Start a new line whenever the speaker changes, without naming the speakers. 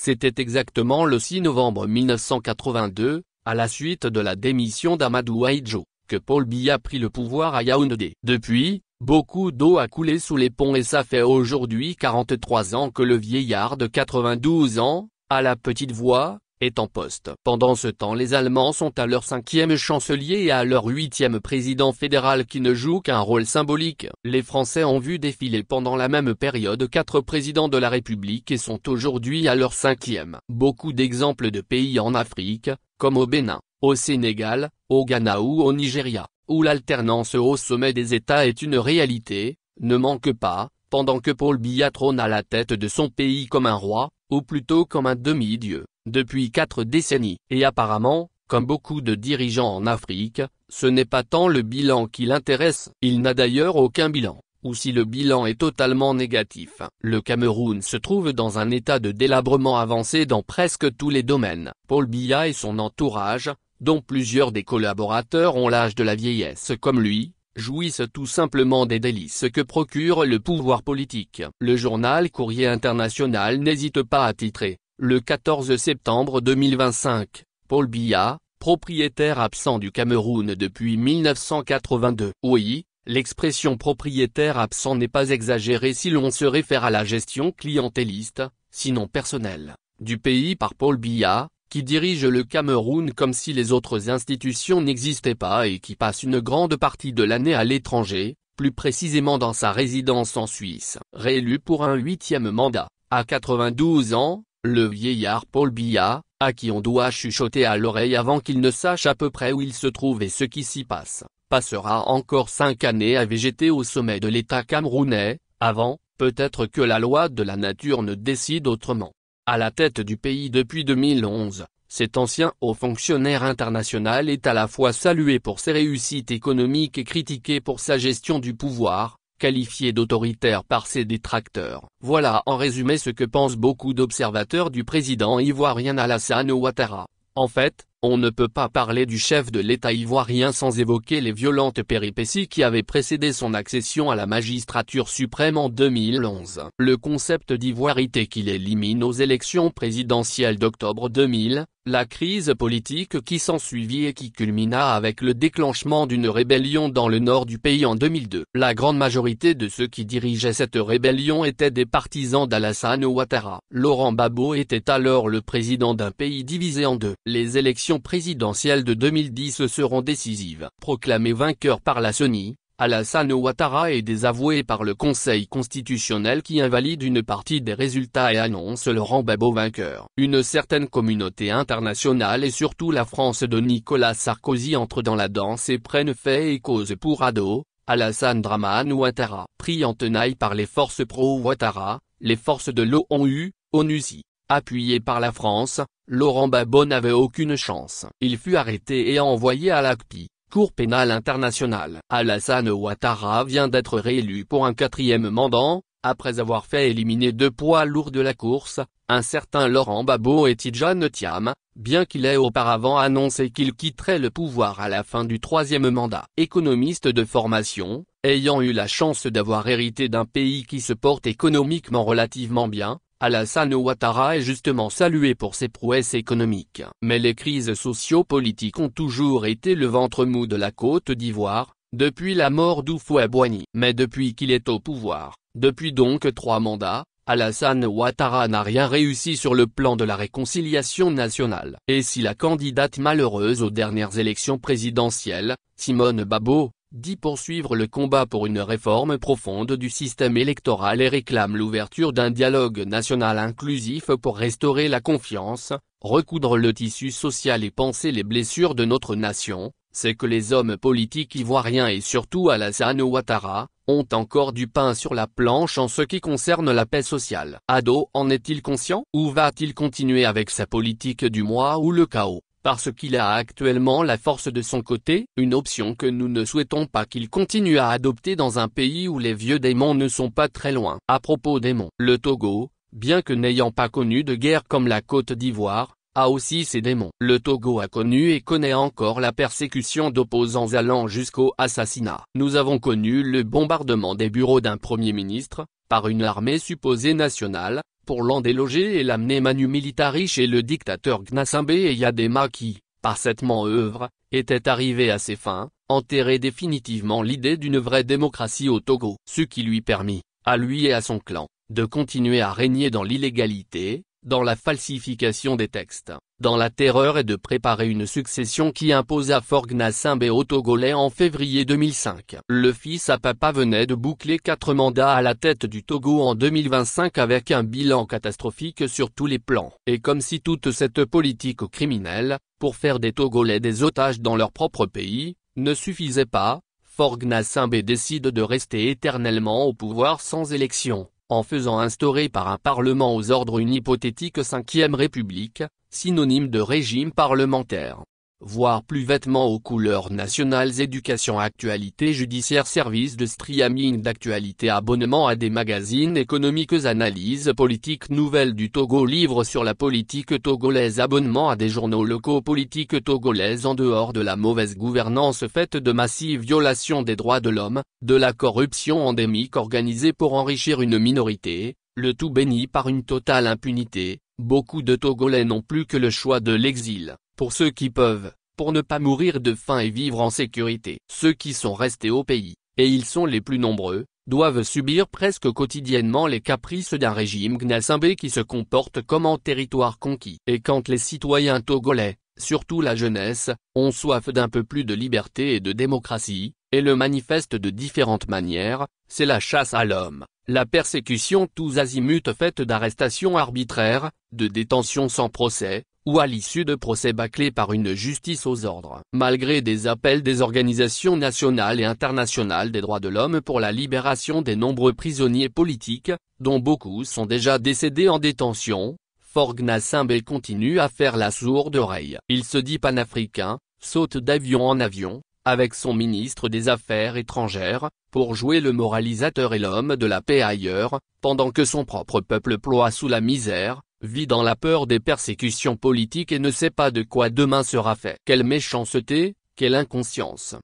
C'était exactement le 6 novembre 1982, à la suite de la démission d'Amadou Ahidjo, que Paul Biya prit le pouvoir à Yaoundé. Depuis, beaucoup d'eau a coulé sous les ponts et ça fait aujourd'hui 43 ans que le vieillard de 92 ans, à la petite voix, est en poste. Pendant ce temps les Allemands sont à leur 5e chancelier et à leur 8e président fédéral qui ne joue qu'un rôle symbolique. Les Français ont vu défiler pendant la même période 4 présidents de la République et sont aujourd'hui à leur 5e. Beaucoup d'exemples de pays en Afrique, comme au Bénin, au Sénégal, au Ghana ou au Nigeria, où l'alternance au sommet des États est une réalité, ne manque pas, pendant que Paul Biya trône à la tête de son pays comme un roi, ou plutôt comme un demi-dieu, depuis 4 décennies. Et apparemment, comme beaucoup de dirigeants en Afrique, ce n'est pas tant le bilan qui l'intéresse. Il n'a d'ailleurs aucun bilan, ou si le bilan est totalement négatif. Le Cameroun se trouve dans un état de délabrement avancé dans presque tous les domaines. Paul Biya et son entourage, dont plusieurs des collaborateurs ont l'âge de la vieillesse comme lui, jouissent tout simplement des délices que procure le pouvoir politique. Le journal Courrier International n'hésite pas à titrer, le 14 septembre 2025, Paul Biya, propriétaire absent du Cameroun depuis 1982. Oui, l'expression propriétaire absent n'est pas exagérée si l'on se réfère à la gestion clientéliste, sinon personnelle, du pays par Paul Biya, qui dirige le Cameroun comme si les autres institutions n'existaient pas et qui passe une grande partie de l'année à l'étranger, plus précisément dans sa résidence en Suisse. Réélu pour un 8e mandat, à 92 ans, le vieillard Paul Biya, à qui on doit chuchoter à l'oreille avant qu'il ne sache à peu près où il se trouve et ce qui s'y passe, passera encore 5 années à végéter au sommet de l'État camerounais, avant, peut-être que la loi de la nature ne décide autrement. À la tête du pays depuis 2011, cet ancien haut fonctionnaire international est à la fois salué pour ses réussites économiques et critiqué pour sa gestion du pouvoir, qualifié d'autoritaire par ses détracteurs. Voilà en résumé ce que pensent beaucoup d'observateurs du président ivoirien Alassane Ouattara. En fait, on ne peut pas parler du chef de l'État ivoirien sans évoquer les violentes péripéties qui avaient précédé son accession à la magistrature suprême en 2011. Le concept d'ivoirité qu'il élimine aux élections présidentielles d'octobre 2000, la crise politique qui s'ensuivit et qui culmina avec le déclenchement d'une rébellion dans le nord du pays en 2002. La grande majorité de ceux qui dirigeaient cette rébellion étaient des partisans d'Alassane Ouattara. Laurent Gbagbo était alors le président d'un pays divisé en deux. Les élections présidentielles de 2010 seront décisives. Proclamé vainqueur par la CENI, Alassane Ouattara est désavoué par le Conseil constitutionnel qui invalide une partie des résultats et annonce Laurent Gbagbo vainqueur. Une certaine communauté internationale et surtout la France de Nicolas Sarkozy entre dans la danse et prennent fait et cause pour ado, Alassane Dramane Ouattara. Pris en tenaille par les forces pro-Ouattara, les forces de l'ONU, ONUCI, appuyées par la France, Laurent Gbagbo n'avait aucune chance. Il fut arrêté et envoyé à l'ACPI, Cour pénale internationale. Alassane Ouattara vient d'être réélu pour un 4e mandat, après avoir fait éliminer 2 poids lourds de la course, un certain Laurent Gbagbo et Tidjane Thiam, bien qu'il ait auparavant annoncé qu'il quitterait le pouvoir à la fin du 3e mandat. Économiste de formation, ayant eu la chance d'avoir hérité d'un pays qui se porte économiquement relativement bien, Alassane Ouattara est justement salué pour ses prouesses économiques. Mais les crises socio-politiques ont toujours été le ventre mou de la Côte d'Ivoire, depuis la mort d'Houphouët-Boigny. Mais depuis qu'il est au pouvoir, depuis donc 3 mandats, Alassane Ouattara n'a rien réussi sur le plan de la réconciliation nationale. Et si la candidate malheureuse aux dernières élections présidentielles, Simone Gbagbo, dit poursuivre le combat pour une réforme profonde du système électoral et réclame l'ouverture d'un dialogue national inclusif pour restaurer la confiance, recoudre le tissu social et panser les blessures de notre nation, c'est que les hommes politiques ivoiriens et surtout Alassane Ouattara, ont encore du pain sur la planche en ce qui concerne la paix sociale. Ado en est-il conscient? Ou va-t-il continuer avec sa politique du moi ou le chaos? Parce qu'il a actuellement la force de son côté, une option que nous ne souhaitons pas qu'il continue à adopter dans un pays où les vieux démons ne sont pas très loin. À propos démons, le Togo, bien que n'ayant pas connu de guerre comme la Côte d'Ivoire, a aussi ses démons. Le Togo a connu et connaît encore la persécution d'opposants allant jusqu'au assassinat. Nous avons connu le bombardement des bureaux d'un Premier ministre, par une armée supposée nationale, pour l'en déloger et l'amener manu militari chez le dictateur Gnassingbé Eyadema qui, parfaitement œuvre, était arrivé à ses fins, enterrer définitivement l'idée d'une vraie démocratie au Togo. Ce qui lui permit, à lui et à son clan, de continuer à régner dans l'illégalité, dans la falsification des textes, dans la terreur et de préparer une succession qui imposa Faure Gnassingbé aux Togolais en février 2005. Le fils à papa venait de boucler 4 mandats à la tête du Togo en 2025 avec un bilan catastrophique sur tous les plans. Et comme si toute cette politique criminelle, pour faire des Togolais des otages dans leur propre pays, ne suffisait pas, Faure Gnassingbé décide de rester éternellement au pouvoir sans élection, en faisant instaurer par un parlement aux ordres une hypothétique 5e république, synonyme de régime parlementaire. Voire plus vêtement aux couleurs nationales éducation actualité judiciaire service de streaming d'actualité abonnement à des magazines économiques analyses politiques nouvelles du Togo livres sur la politique togolaise abonnement à des journaux locaux politiques togolaises en dehors de la mauvaise gouvernance faite de massives violations des droits de l'homme, de la corruption endémique organisée pour enrichir une minorité, le tout béni par une totale impunité. Beaucoup de Togolais n'ont plus que le choix de l'exil, pour ceux qui peuvent, pour ne pas mourir de faim et vivre en sécurité. Ceux qui sont restés au pays, et ils sont les plus nombreux, doivent subir presque quotidiennement les caprices d'un régime Gnassingbé qui se comporte comme en territoire conquis. Et quand les citoyens togolais, surtout la jeunesse, ont soif d'un peu plus de liberté et de démocratie, et le manifestent de différentes manières, c'est la chasse à l'homme. La persécution tous azimuts faite d'arrestations arbitraires, de détentions sans procès, ou à l'issue de procès bâclés par une justice aux ordres. Malgré des appels des organisations nationales et internationales des droits de l'homme pour la libération des nombreux prisonniers politiques, dont beaucoup sont déjà décédés en détention, Faure Gnassingbé continue à faire la sourde oreille. Il se dit panafricain, saute d'avion en avion, avec son ministre des Affaires étrangères, pour jouer le moralisateur et l'homme de la paix ailleurs, pendant que son propre peuple ploie sous la misère, vit dans la peur des persécutions politiques et ne sait pas de quoi demain sera fait. Quelle méchanceté, quelle inconscience.